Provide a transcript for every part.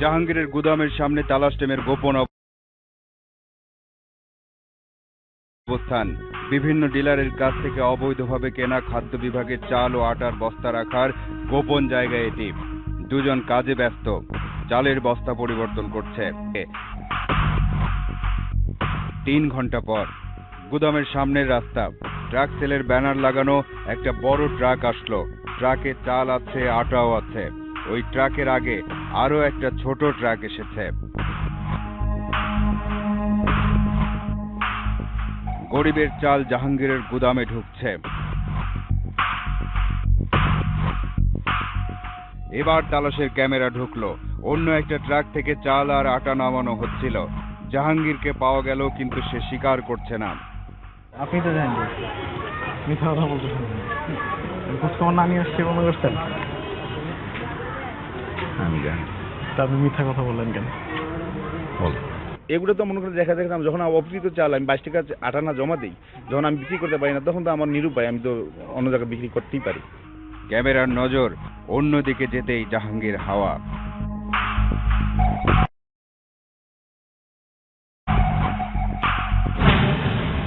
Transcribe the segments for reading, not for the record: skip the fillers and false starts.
জাহাঙ্গীরের গুদামের সামনে তালাশ টিমের গোপন অবস্থান। বিভিন্ন ডিলারের কাছ থেকে অবৈধভাবে কেনা খাদ্য বিভাগের চাল ও আটার বস্তা রাখার গোপন জায়গা এটি। দুজন কাজে ব্যস্ত, চালের বস্তা পরিবর্তন করছে। 3 ঘন্টা পর গুদামের সামনের রাস্তা, ট্রাক সেলের ব্যানার লাগানো একটা বড় ট্রাক আসলো। ট্রাকে চাল আছে, আটাও আছে। ওই ট্রাকের আগে আরো একটা ছোট ট্রাক এসেছে। গরিবের চাল জাহাঙ্গীরের গুদামে ঢুকছে। এবার তালাশের ক্যামেরা ঢুকলো। অন্য একটা ট্রাক থেকে চাল আর আটা নামানো হচ্ছিল। জাহাঙ্গীরকে পাওয়া গেল, কিন্তু সে স্বীকার করছে না। আপনি তো জানেন মিথ্যা কথা বলতেছেন, খোঁজখবর না নিয়ে আসছে মনে করছেন? আমি জানি। তা আপনি মিথ্যা কথা বললেন কেন? বল। এগুলো তো মনে করে দেখা দেখলাম, যখন অপকৃত চাল আমি 22 টাকা আটানা জমা দিই, যখন আমি বিক্রি করতে পারি না, তখন তো আমার নিরুপায়, আমি তো অন্য জায়গায় বিক্রি করতেই পারি। ক্যামেরার নজর অন্যদিকে যেতেই জাহাঙ্গীর হাওয়া।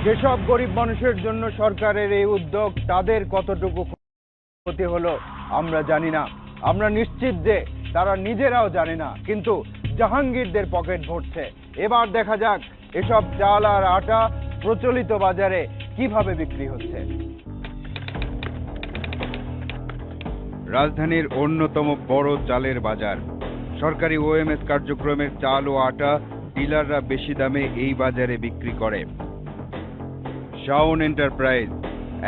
যেসব গরিব মানুষের জন্য সরকারের এই উদ্যোগ, তাদের কতটুকু ক্ষতি হলো আমরা জানি না। আমরা নিশ্চিত যে তারা নিজেরাও জানে না, কিন্তু জাহাঙ্গীরদের পকেট ভরছে। এবার দেখা যাক এসব চাল আর আটা প্রচলিত বাজারে কিভাবে বিক্রি হচ্ছে। রাজধানীর অন্যতম বড় চালের বাজার। সরকারি ওএমএস কার্যক্রমের চাল ও আটা ডিলাররা বেশি দামে এই বাজারে বিক্রি করে। শাওন এন্টারপ্রাইজ।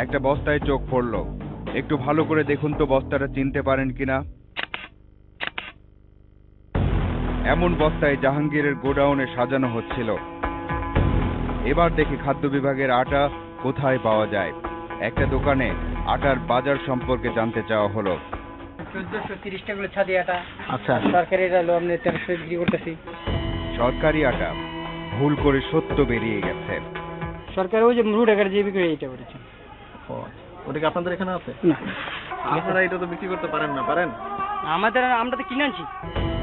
একটা বস্তায় চোখ পড়ল। একটু ভালো করে দেখুন তো বস্তাটা চিনতে পারেন কিনা। এমন বস্তায় জাহাঙ্গীরের গোডাউনে সাজানো হচ্ছিল। এবার দেখি খাদ্য বিভাগের আটা কোথায় পাওয়া যায়। একটা দোকানে আটার বাজার সম্পর্কে জানতে চাওয়া হলো। 1430 টাকা করে ছাদি আটা। আচ্ছা, সরকারি এটা হলো আপনি 1300 বিক্রি করতেছি। সরকারি আটা ভুল করে সত্য বেরিয়ে গেছে। সরকার ওই যে রুট আকারে যে বিক্রি এটা করেছে। ওটা কি আপনাদের এখানে আছে? না, আপনারা এটা তো বিক্রি করতে পারেন না? পারেন। আমরা তো কিনে আনছি।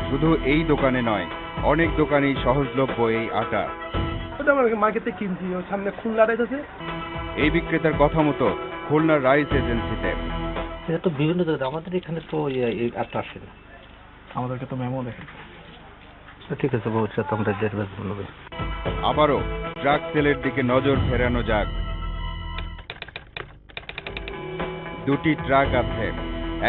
শুধু এই দোকানে নয়, অনেক দোকানেই সহজলভ্য এই আটা। ওটা আমরা মার্কেটে কিনছি, ওর সামনে খুলনা রাইস আছে। এই বিক্রেতার কথা মতো খুলনা রাইস এজেন্সিতে। এটা তো বিভিন্ন জায়গায়, আমাদের এখানে তো এই আটটা আসে না। আমাদেরকে তো মেমো দেখে। ঠিক আছে, ভবিষ্যতে আমরা ডেটবেস বলবে। আবারও ট্রাক সেলের দিকে নজর ফেরানো যাক। দুটি ট্রাক আছে।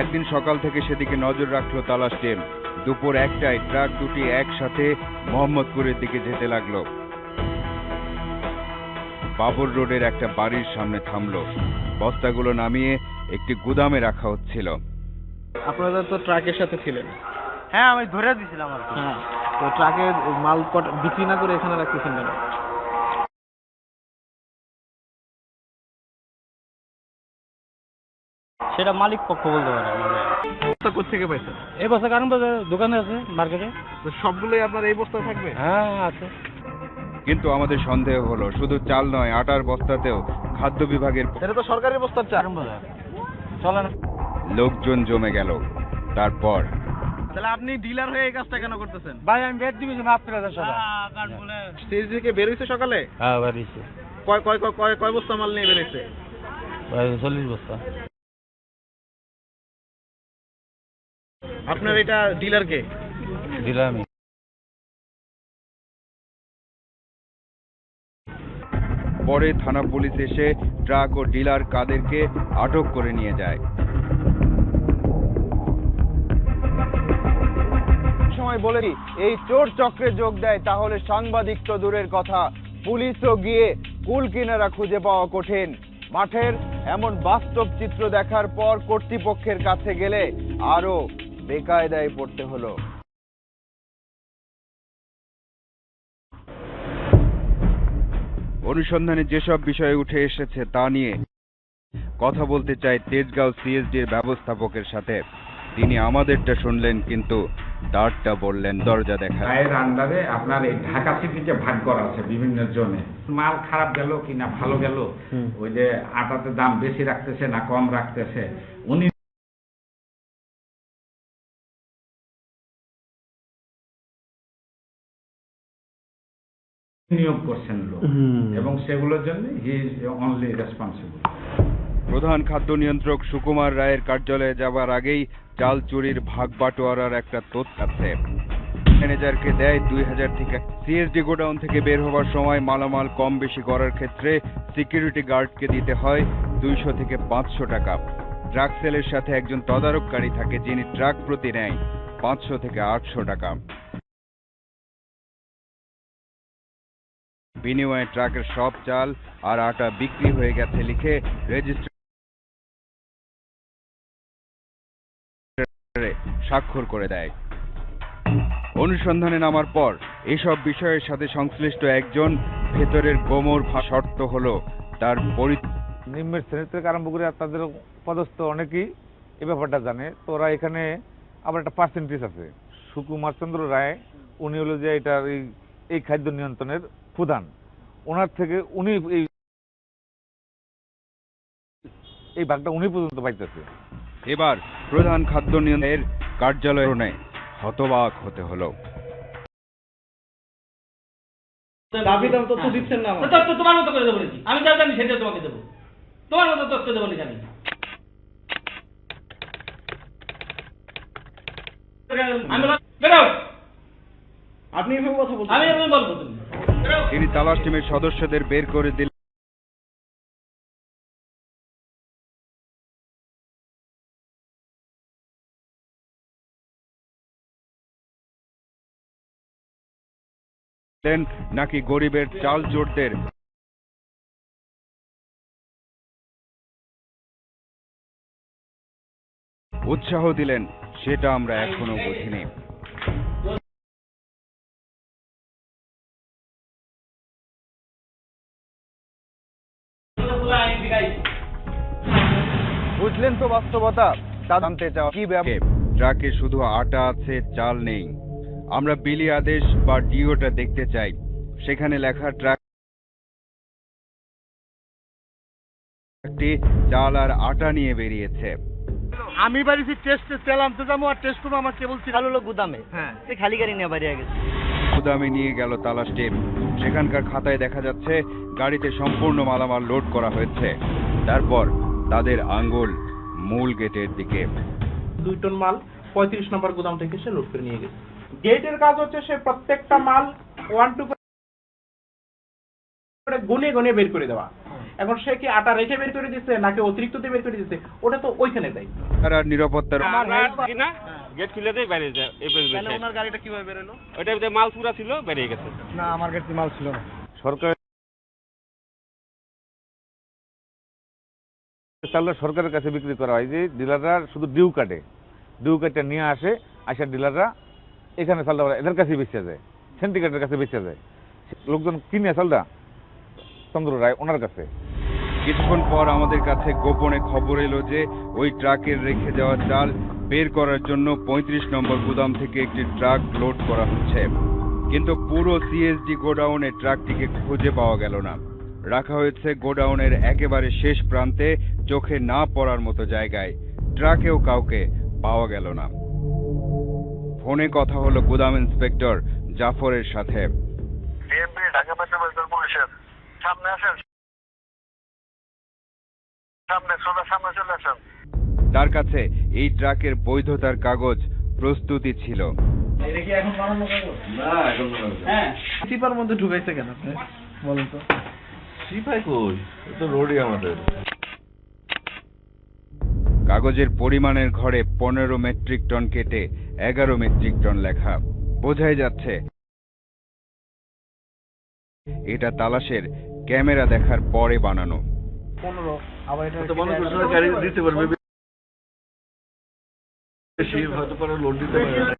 একদিন সকাল থেকে সেদিকে নজর রাখলো তালাশ টিম। দুপুর 1টায় ট্রাক দুটি একসাথে মোহাম্মদপুরের দিকে যেতে লাগলো। বাবর রোডের একটা বাড়ির সামনে থামলো। বস্তাগুলো নামিয়ে একটি গুদামে রাখা হচ্ছিল। আপনারা তো ট্রাকের সাথে ছিলেন। হ্যাঁ, আমি ধরে দিছিলাম আর কি। হ্যাঁ, তো ট্রাকে মাল বিক্রি না করে এখানে রাখতেছেন কেন? সেটা মালিক পক্ষ বলতে পারে। বস্তা কোত্থেকে পাইছেন? এই বছর কারণ দোকানে আছে, মার্কেটে। তো সবগুলোই আপনার এই বস্তা থাকবে? হ্যাঁ, আছে। কিন্তু আমাদের সন্দেহ হলো, শুধু চাল নয়, আটার বস্তাতেও খাদ্য বিভাগের এটা তো সরকারি বস্তার চাল। চলে না। লোকজন জমে গেল। তারপর তাহলে আপনি ডিলার হয়ে এই কাজটা কেন করতেছেন? ভাই আমি বেড দিবি মাফ করে দাও সবাই। স্টেজ থেকে বের হইছে সকালে? হ্যাঁ, বাড়িছে কয় বস্তা মাল নিয়ে বের হইছে? 40 বস্তা। আপনার এটা ডিলার কে? দিলাম। পরে থানা পুলিশ এসে ট্রাক ও ডিলার কাদেরকে আটক করে নিয়ে যায়। সময় বলে এই চোর চক্রে যোগ দেয়, তাহলে সাংবাদিক তো দূরের কথা, পুলিশও গিয়ে কুল কিনারা খুঁজে পাওয়া কঠিন। মাঠের এমন বাস্তব চিত্র দেখার পর কর্তৃপক্ষের কাছে গেলে আরো বেকায়দায় পড়তে হলো। অনুসন্ধানে যেসব বিষয় উঠে এসেছে তা নিয়ে কথা বলতে চাই তেজগাঁও সিএসডির ব্যবস্থাপকের সাথে। তিনি আমাদেরটা শুনলেন, কিন্তু তারটা বললেন দরজা দেখা। রায়ের আন্ডারে আপনার এই ঢাকা সিটিতে ভাগ করা আছে বিভিন্ন জোনে। মাল খারাপ গেল কিনা ভালো গেল, ওই যে আটাতে দাম বেশি রাখতেছে না কম রাখতেছে, উনি নিয়োগ করছেন লোক, এবং সেগুলোর জন্য হি ইজ অনলি রেসপন্সিবল। প্রধান খাদ্য নিয়ন্ত্রক সুকুমার রায়ের কার্যালয়ে যাবার আগেই চাল চুরির ভাগ বাটোয়ারার একটা তথ্য আছে। ম্যানেজারকে দেয় 2000 থেকে। সিএসডি গোডাউন থেকে বের হবার সময় মালামাল কম বেশি করার ক্ষেত্রে সিকিউরিটি গার্ডকে দিতে হয় 200 থেকে 500 টাকা। ট্রাক সেলের সাথে একজন তদারককারী থাকে যিনি ট্রাক প্রতি নেয় 500 থেকে 800 টাকা। বিনিময়ে ট্রাকের সব চাল আর আটা বিক্রি হয়ে গেছে লিখে রেজিস্ট্রারে স্বাক্ষর করে দেয়। অনুসন্ধানে নামার পর এসব বিষয়ের সাথে সংশ্লিষ্ট একজন ভেতরের গোমর শর্ত হলো তার নিম্নের শ্রেণী থেকে আরম্ভ করে তাদের পদস্থ অনেকেই এই ব্যাপারটা জানে। তো ওরা এখানে আবার একটা পার্সেন্টেজ আছে। সুকুমার চন্দ্র রায় উনি হলো যে এটার এই খাদ্য নিয়ন্ত্রণের প্রধান, ওনার থেকে উনি এই ভাগটা উনি পর্যন্ত পাইতেছে। এবার প্রধান খাদ্য নিয়ন্ত্রণের কার্যালয়ে হতবাক হতে হলো। দাবি দাম তথ্য দিচ্ছেন না আমাকে। তথ্য তোমার মতো করে দেবো নাকি? আমি যা জানি সেটা তোমাকে দেবো, তোমার মতো তথ্য দেবো নাকি আমি? আপনি এভাবে কথা বলছেন? আমি এভাবে বলবো তুমি তিনি তালাশ টিমের সদস্যদের বের করে দিলেন। নাকি গরিবের চাল চোরদের উৎসাহ দিলেন সেটা আমরা এখনো বুঝিনি। বুঝলেন তো বাস্তবতা? তা জানতে চাও কি ট্রাকে শুধু আটা আছে, চাল নেই। আমরা বিলি আদেশ বা ডিওটা দেখতে চাই। সেখানে লেখা ট্রাকটি চাল আর আটা নিয়ে বেরিয়েছে। আমি বাড়িতে টেস্ট তেল আনতে যাবো, আর টেস্ট করবো আমার কেবল ভালো লোক গুদামে, হ্যাঁ, খালি গাড়ি নিয়ে বাইরে গেছে। গুদামে নিয়ে গেল তালাশ টিম। সেখানকার খাতায় দেখা যাচ্ছে গাড়িতে সম্পূর্ণ মালামাল লোড করা হয়েছে। তারপর তাদের আঙ্গুল মূল গেটের দিকে। 2 টন মাল 35 নম্বর গোদাম থেকে সে লোড করে নিয়ে গেছে। গেটের কাজ হচ্ছে সে প্রত্যেকটা মাল 1-2 করে গুনে গুনে বের করে দেওয়া। এখন সে কি আটা রেখে বের করে দিচ্ছে নাকি অতিরিক্ত দিয়ে বের করে দিচ্ছে, ওটা তো ওইখানে দেয়। আর নিরাপত্তার গেট খুলে দেয়, বাইরে যায়। কেন ওনার গাড়িটা কিভাবে বের হলো? ওইটার ভিতরে মাল পুরা ছিল, বেরিয়ে গেছে। না, আমার কাছে মাল ছিল না। সরকারের কাছে বিক্রি করা হয় যে ডিলাররা শুধু ডিউ কাটে নিয়ে আসে, ডিলাররা এখানে চালটা এদের কাছে বেচা যায়, সিন্ডিকেটের কাছে বেচা যায়। লোকজন কিনে চালটা চন্দ্র রায় ওনার কাছে। কিছুক্ষণ পর আমাদের কাছে গোপনে খবর এলো যে ওই ট্রাকের রেখে যাওয়া চাল বের করার জন্য 35 নম্বর গুদাম থেকে একটি ট্রাক লোড করা হচ্ছে। কিন্তু পুরো সিএসডি গোডাউনে ট্রাকটিকে খুঁজে পাওয়া গেল না। রাখা হয়েছে গোডাউনের একেবারে শেষ প্রান্তে, চোখে না পড়ার মতো জায়গায়। ট্রাকেও কাউকে পাওয়া গেল না। ফোনে কথা হলো গুদাম ইন্সপেক্টর জাফরের সাথে। তার কাছে এই ট্রাকের বৈধতার কাগজ প্রস্তুতি ছিল। এটা কি এখন বানানো কাগজ? না, এখন বানানো। হ্যাঁ, সিপার মধ্যে ঢুকাইছে কেন আপনি বলেন তো? সিপাই কই? এটা রোডই আমাদের। কাগজের পরিমাণের ঘরে 15 মেট্রিক টন কেটে 11 মেট্রিক টন লেখা। বোঝাই যাচ্ছে এটা তালাশের ক্যামেরা দেখার পরে বানানো। 15 আবার এটা তো মনে করছেন গাড়ি দিতে পারবে, বেশি হয়তো পরে লোড দিতে পারবে।